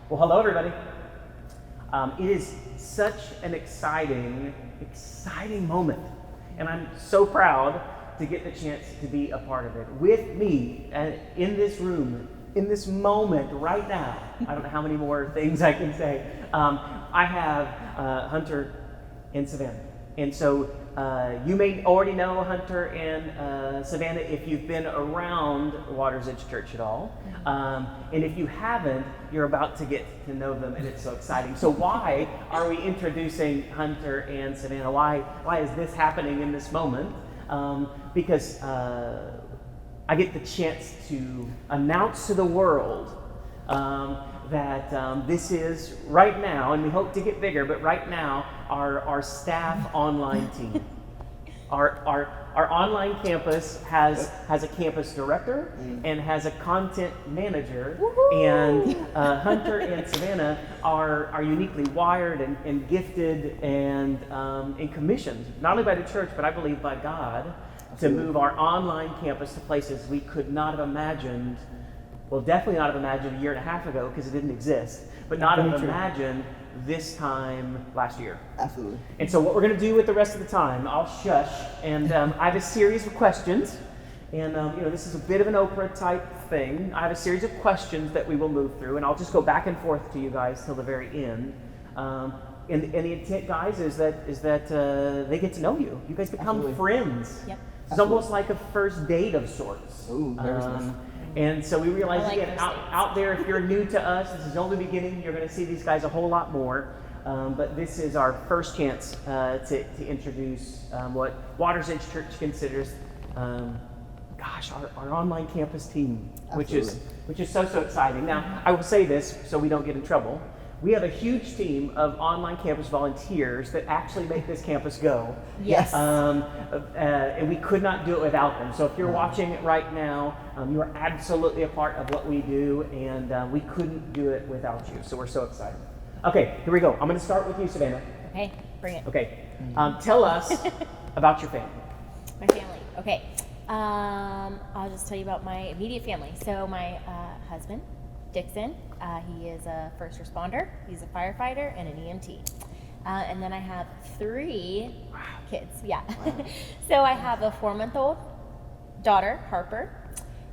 Well, hello, everybody. It is such an exciting moment, and I'm so proud to get the chance to be a part of it. With me in this room, in this moment right now, I don't know how many more things I can say, I have Hunter and Savannah. And so you may already know Hunter and Savannah if you've been around Water's Edge Church at all. And if you haven't, you're about to get to know them, and it's so exciting. So why are we introducing Hunter and Savannah? Why is this happening in this moment? Because I get the chance to announce to the world that this is right now, and we hope to get bigger, but right now, our staff online team. Our online campus has a campus director and has a content manager. Woo-hoo! And Hunter and Savannah are uniquely wired and gifted and commissioned, not only by the church, but I believe by God, to move our online campus to places we could not have imagined. Well, definitely not have imagined a year and a half ago because it didn't exist, but not have imagined this time last year. Absolutely. And so what we're going to do with the rest of the time, I'll shush, and I have a series of questions, and this is a bit of an Oprah type thing. I have a series of questions that we will move through, and I'll just go back and forth to you guys till the very end. And the intent, guys, is that they get to know you. You guys become Absolutely. Friends. Yep. It's almost like a first date of sorts. Ooh, nervousness. And so we realize, I like again, those dates. out there, if you're new to us, this is only the beginning. You're going to see these guys a whole lot more. But this is our first chance to introduce what Water's Edge Church considers, our online campus team, which is so exciting. Now, I will say this so we don't get in trouble. We have a huge team of online campus volunteers that actually make this campus go. Yes. And we could not do it without them. So if you're watching it right now, you are absolutely a part of what we do, and we couldn't do it without you. So we're so excited. Okay, here we go. I'm going to start with you, Savannah. Okay, bring it. Okay. Tell us about your family. My family. Okay. I'll just tell you about my immediate family. So my husband, Dixon, he is a first responder, he's a firefighter, and an EMT. And then I have 3 kids, yeah. Wow. So I have a 4-month-old daughter, Harper,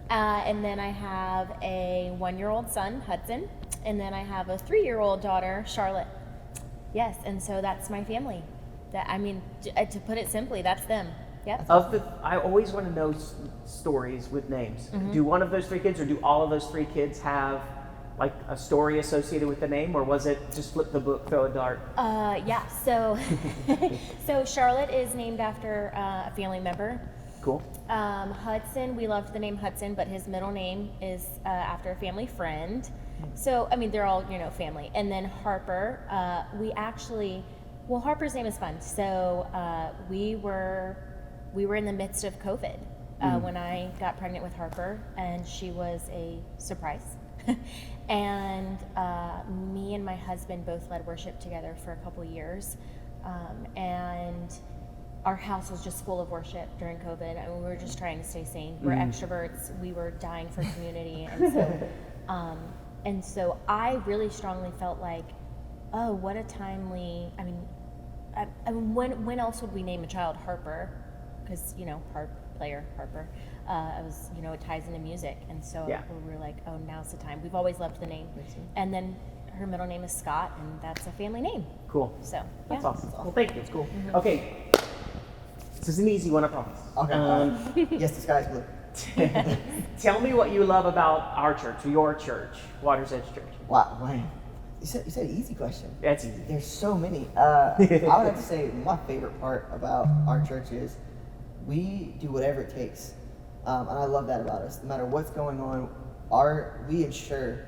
and then I have a 1-year-old son, Hudson, and then I have a 3-year-old daughter, Charlotte. Yes, and so that's my family. To put it simply, that's them. Yep. I always want to know stories with names. Mm-hmm. Do one of those 3 kids, or do all of those 3 kids have like a story associated with the name, or was it just flip the book, throw a dart? Yeah. So, so Charlotte is named after a family member. Cool. Hudson, we loved the name Hudson, but his middle name is after a family friend. So, they're all, family. And then Harper, Harper's name is fun. So, we were in the midst of COVID when I got pregnant with Harper, and she was a surprise. And me and my husband both led worship together for a couple years. And our house was just full of worship during COVID. We were just trying to stay sane. We're extroverts. We were dying for community. And so I really strongly felt like, oh, what a timely, when else would we name a child Harper? Because, harp player, Harper. It ties into music. And so we were like, oh, now's the time. We've always loved the name. And then her middle name is Scott, and that's a family name. Cool. So, That's awesome. Well, thank you. It's cool. Mm-hmm. Okay. This is an easy one, I promise. Okay. Yes, the sky's blue. Tell me what you love about our church, your church, Water's Edge Church. Wow, man. You said an easy question. That's easy. There's so many. I would have to say my favorite part about our church is we do whatever it takes. And I love that about us. No matter what's going on, we ensure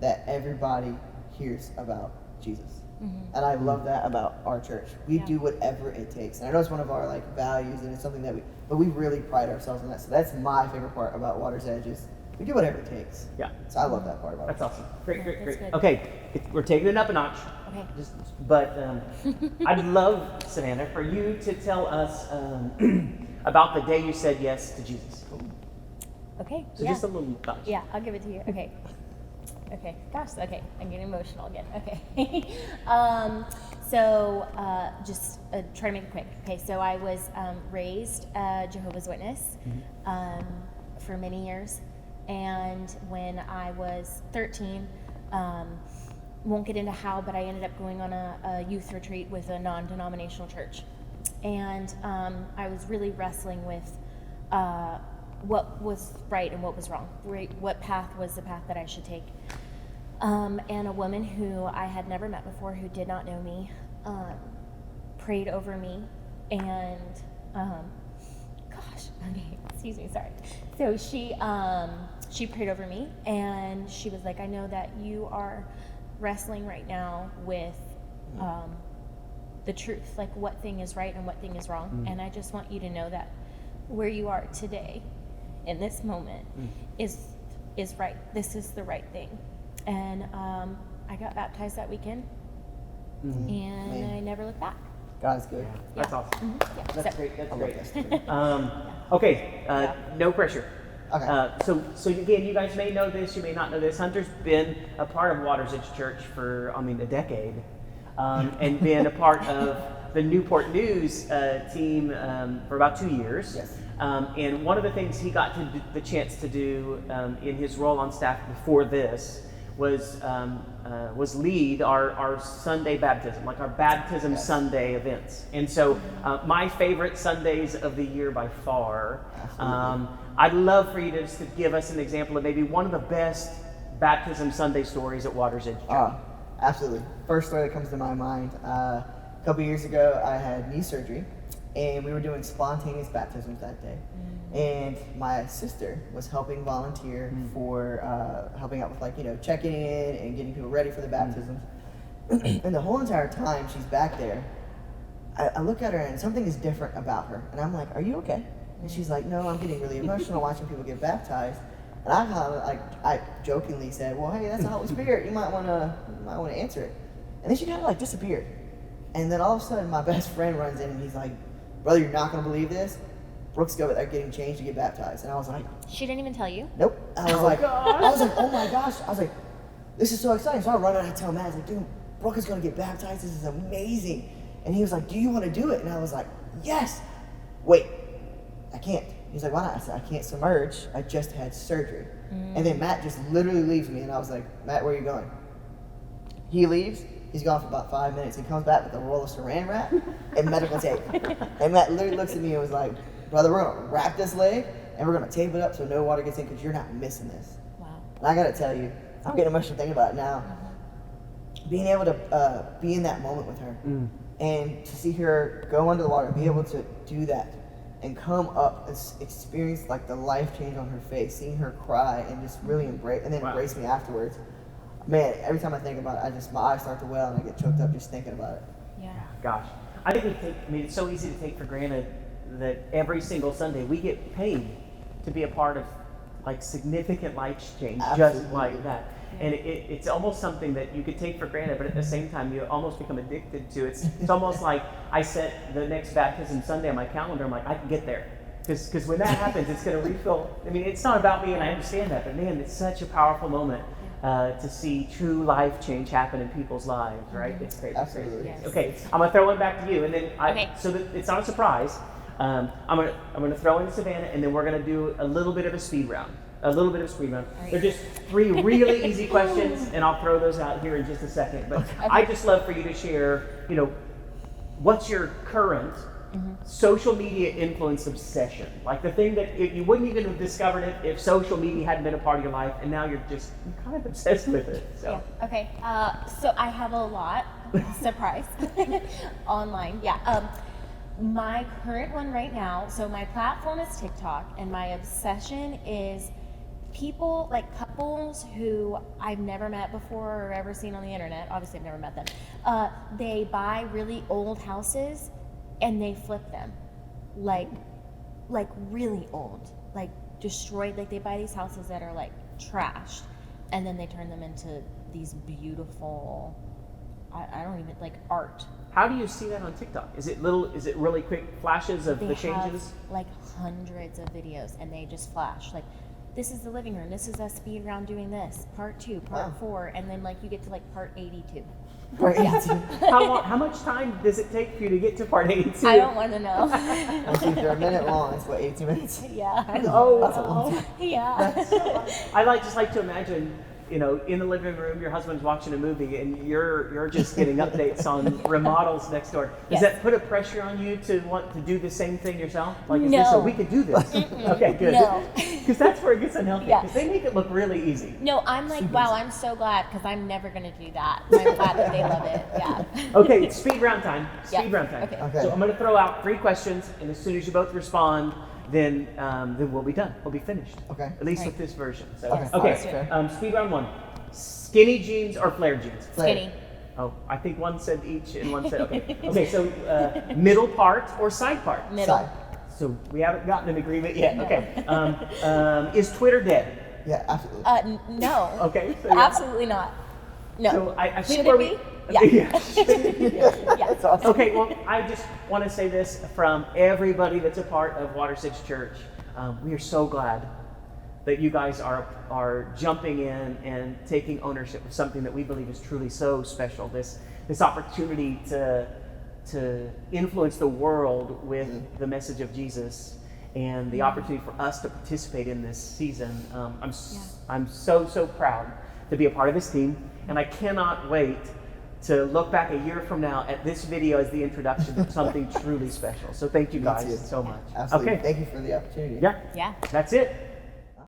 that everybody hears about Jesus. Mm-hmm. And I love that about our church. We do whatever it takes. And I know it's one of our values, and it's something that we really pride ourselves on that. So that's my favorite part about Water's Edge is we do whatever it takes. Yeah. So I love that part about it. That's awesome. Great. Good. Okay, we're taking it up a notch. Okay. But I'd love, Savannah, for you to tell us about the day you said yes to Jesus. Okay. So just a little touch. Yeah, I'll give it to you. Okay. Okay. Gosh. Okay. I'm getting emotional again. Okay. Just try to make it quick. Okay. So I was raised a Jehovah's Witness for many years, and when I was 13, won't get into how, but I ended up going on a youth retreat with a non-denominational church, and I was really wrestling with what was right and what was wrong. What path was the path that I should take? And a woman who I had never met before, who did not know me, prayed over me, and excuse me, sorry. So she prayed over me, and she was like, I know that you are wrestling right now with the truth, like what thing is right and what thing is wrong, and I just want you to know that where you are today, in this moment, is right. This is the right thing. And I got baptized that weekend, and I never looked back. God is good. Yeah, that's awesome. Yeah. That's So- great. That's I love great. that story. Okay, no pressure. Okay. So again, you guys may know this, you may not know this. Hunter's been a part of Waters Edge Church for, a decade, and been a part of the Newport News team for about 2 years. Yes. And one of the things he got the chance to do in his role on staff before this was lead our Sunday baptism, like our baptism Sunday events. And so my favorite Sundays of the year by far. I'd love for you to just to give us an example of maybe one of the best baptism Sunday stories at Waters Edge Church. Absolutely. First story that comes to my mind, a couple years ago I had knee surgery, and we were doing spontaneous baptisms that day. And my sister was helping volunteer for helping out with checking in and getting people ready for the baptisms. And the whole entire time she's back there, I look at her and something is different about her. And I'm like, are you okay? And she's like, no, I'm getting really emotional watching people get baptized. And I jokingly said, well, hey, that's the Holy Spirit. You might want to answer it. And then she kind of disappeared. And then all of a sudden my best friend runs in and he's like, brother, you're not going to believe this. Brooke's getting changed to get baptized. And I was like, She didn't even tell you? nope. I was like, oh my gosh. I was like, this is so exciting. So I run out and tell Matt, I was like, dude, Brooke is going to get baptized. This is amazing. And he was like, do you want to do it? And I was like, yes. Wait, I can't. He's like, why not? I said, I can't submerge. I just had surgery. And then Matt just literally leaves me. And I was like, Matt, where are you going? He leaves. He's gone for about 5 minutes. He comes back with a roll of saran wrap and medical tape. And Matt literally looks at me and was like, brother, we're going to wrap this leg and we're going to tape it up so no water gets in because you're not missing this. Wow. And I got to tell you, I'm getting emotional thinking about it now. Being able to be in that moment with her and to see her go under the water, be able to do that and come up and experience the life change on her face, seeing her cry and just really embrace me afterwards. Man, every time I think about it, my eyes start to well and I get choked up just thinking about it. Yeah. Gosh, I think it's so easy to take for granted that every single Sunday we get paid to be a part of significant life change. Absolutely. Just like that. And it's almost something that you could take for granted, but at the same time you almost become addicted to. It's almost like I set the next baptism Sunday on my calendar. I'm like, I can get there. Because when that happens, it's going to refill. It's not about me, and I understand that, but man, it's such a powerful moment to see true life change happen in people's lives, right? It's great. Absolutely. Yes. Okay, I'm going to throw one back to you, and then so that it's not a surprise. I'm gonna throw in Savannah, and then we're gonna do a little bit of a speed round. Right. They're just 3 really easy questions, and I'll throw those out here in just a second. But I just love for you to share, what's your current social media influence obsession? Like the thing that you wouldn't even have discovered it if social media hadn't been a part of your life, and now you're kind of obsessed with it. So. Yeah. Okay. So I have a lot. Surprise. Online. Yeah. My current one right now, so my platform is TikTok, and my obsession is people, couples who I've never met before or ever seen on the internet. Obviously, I've never met them. They buy really old houses and they flip them, like really old, destroyed. They buy these houses that are trashed, and then they turn them into these beautiful, I don't even art. How do you see that on TikTok? Is it really quick flashes of the changes? They have hundreds of videos, and they just flash this is the living room. This is us speed around doing this. Part 2, part 4, and then like you get to like part 82. Part 82. How much time does it take for you to get to part 82? I don't want to know. If they're a minute long, it's what, 82 minutes? Yeah. Oh, That's a long time. Yeah. I just like to imagine, you know, in the living room, your husband's watching a movie, and you're just getting updates on remodels next door. Does Yes. that put a pressure on you to want to do the same thing yourself? Like, is No. this we could do this? Okay, good. No. Because that's where it gets unhealthy. Yeah. Because they make it look really easy. No, I'm like, wow, I'm so glad because I'm never going to do that. I'm glad that they love it. Yeah. Okay, it's speed round time. Yeah. Speed round time. Okay. Okay. So I'm going to throw out 3 questions, and as soon as you both respond, then we'll be done. We'll be finished. Okay. At least Right. with this version. So Okay. okay. That's fair. Speed round 1. Skinny jeans or flared jeans? Skinny. Oh, I think one said each and one said okay. Okay, so middle part or side part? Middle. Side. So we haven't gotten an agreement yet. Okay. Is Twitter dead? Yeah, absolutely. No. Okay. So, yeah. Absolutely not. No. So I think Should where it we. be? Yeah. That's Yeah. awesome. Okay, well, I just want to say this from everybody that's a part of Watersage Church. We are so glad that you guys are jumping in and taking ownership of something that we believe is truly so special. This opportunity to influence the world with the message of Jesus, and the opportunity for us to participate in this season. I'm so proud to be a part of this team, and I cannot wait to look back a year from now at this video as the introduction to something truly special. So thank you Me guys too. so much. Absolutely. Okay. Thank you for the opportunity. Yeah. Yeah. That's it.